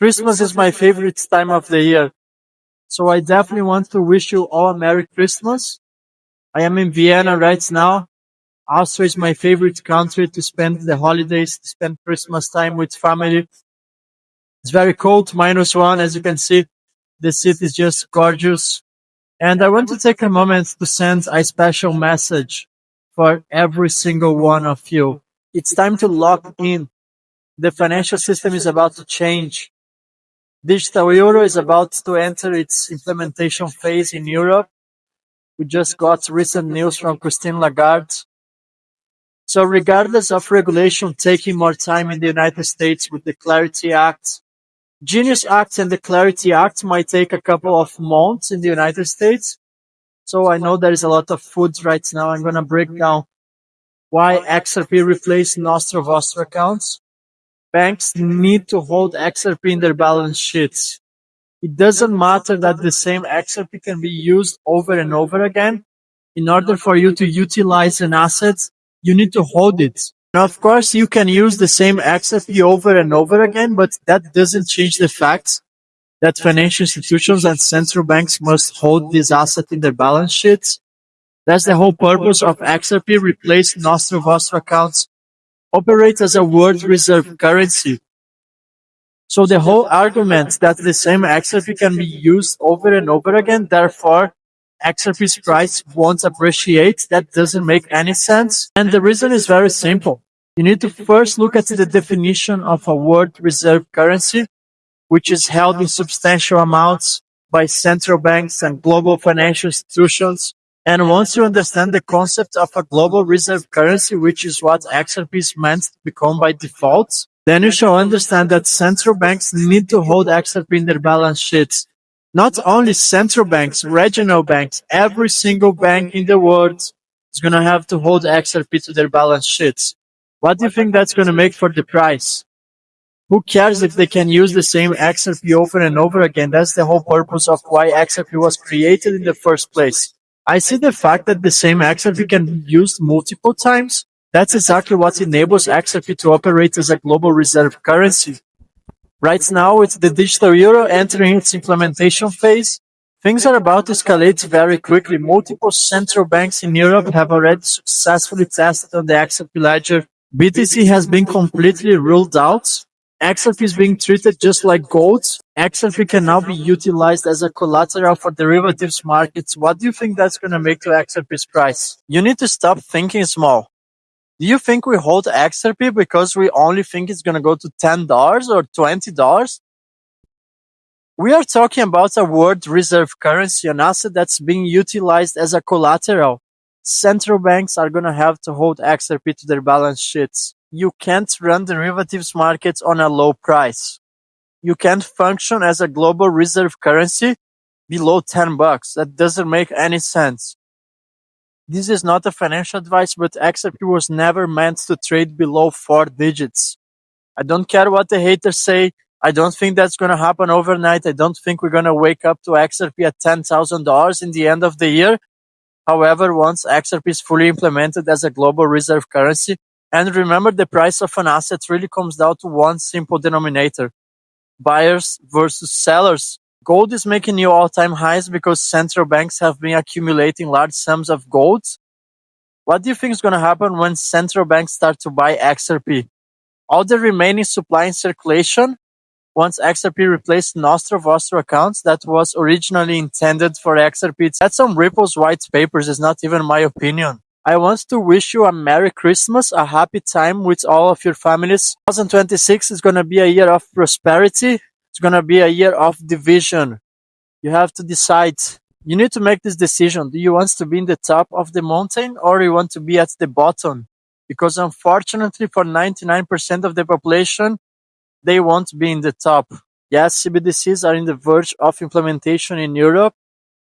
Christmas is my favorite time of the year. So I definitely want to wish you all a Merry Christmas. I am in Vienna right now. Austria is my favorite country to spend the holidays, to spend Christmas time with family. It's very cold, -1. As you can see, the city is just gorgeous. And I want to take a moment to send a special message for every single one of you. It's time to lock in. The financial system is about to change. Digital euro is about to enter its implementation phase in Europe. We just got recent news from Christine Lagarde. So regardless of regulation taking more time in the United States with the Clarity Act, Genius Act and the Clarity Act might take a couple of months in the United States. So I know there is a lot of food right now. I'm going to break down why XRP replaced Nostro and Vostro accounts. Banks need to hold XRP in their balance sheets. It doesn't matter that the same XRP can be used over and over again. In order for you to utilize an asset, you need to hold it. Now, of course, you can use the same XRP over and over again, but that doesn't change the fact that financial institutions and central banks must hold this asset in their balance sheets. That's the whole purpose of XRP. Replace Nostro and Vostro accounts, operate as a world reserve currency. So the whole argument that the same XRP can be used over and over again, therefore XRP's price won't appreciate, that doesn't make any sense. And the reason is very simple. You need to first look at the definition of a world reserve currency, which is held in substantial amounts by central banks and global financial institutions. And once you understand the concept of a global reserve currency, which is what XRP is meant to become by default, then you shall understand that central banks need to hold XRP in their balance sheets. Not only central banks, regional banks, every single bank in the world is going to have to hold XRP to their balance sheets. What do you think that's going to make for the price? Who cares if they can use the same XRP over and over again? That's the whole purpose of why XRP was created in the first place. I see the fact that the same XRP can be used multiple times. That's exactly what enables XRP to operate as a global reserve currency. Right now, with the digital euro entering its implementation phase, things are about to escalate very quickly. Multiple central banks in Europe have already successfully tested on the XRP ledger. BTC has been completely ruled out. XRP is being treated just like gold. XRP can now be utilized as a collateral for derivatives markets. What do you think that's going to make to XRP's price? You need to stop thinking small. Do you think we hold XRP because we only think it's going to go to $10 or $20? We are talking about a world reserve currency, an asset that's being utilized as a collateral. Central banks are going to have to hold XRP to their balance sheets. You can't run derivatives markets on a low price. You can't function as a global reserve currency below $10. That doesn't make any sense. This is not a financial advice, but XRP was never meant to trade below 4 digits. I don't care what the haters say. I don't think that's going to happen overnight. I don't think we're going to wake up to XRP at $10,000 in the end of the year. However, once XRP is fully implemented as a global reserve currency, and remember, the price of an asset really comes down to one simple denominator: buyers versus sellers. Gold is making new all-time highs because central banks have been accumulating large sums of gold. What do you think is going to happen when central banks start to buy XRP? All the remaining supply in circulation, once XRP replaced Nostro and Vostro accounts that was originally intended for XRP. That's on Ripple's white papers. It's not even my opinion. I want to wish you a Merry Christmas, a happy time with all of your families. 2026 is going to be a year of prosperity. It's going to be a year of division. You have to decide. You need to make this decision. Do you want to be in the top of the mountain or you want to be at the bottom? Because unfortunately for 99% of the population, they won't be in the top. Yes, CBDCs are in the verge of implementation in Europe.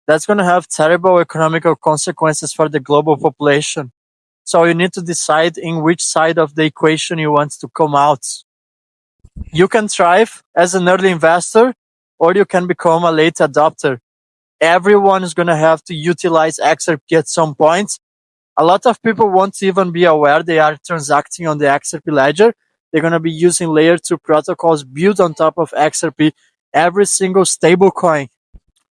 That's going to have terrible economical consequences for the global population. So you need to decide in which side of the equation you want to come out. You can thrive as an early investor, or you can become a late adopter. Everyone is going to have to utilize XRP at some point. A lot of people won't even be aware they are transacting on the XRP ledger. They're going to be using layer 2 protocols built on top of XRP, every single stable coin.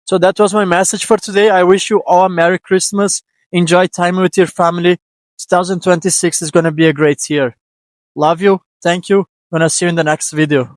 So that was my message for today. I wish you all a Merry Christmas. Enjoy time with your family. 2026 is going to be a great year. Love you. Thank you. Gonna see you in the next video.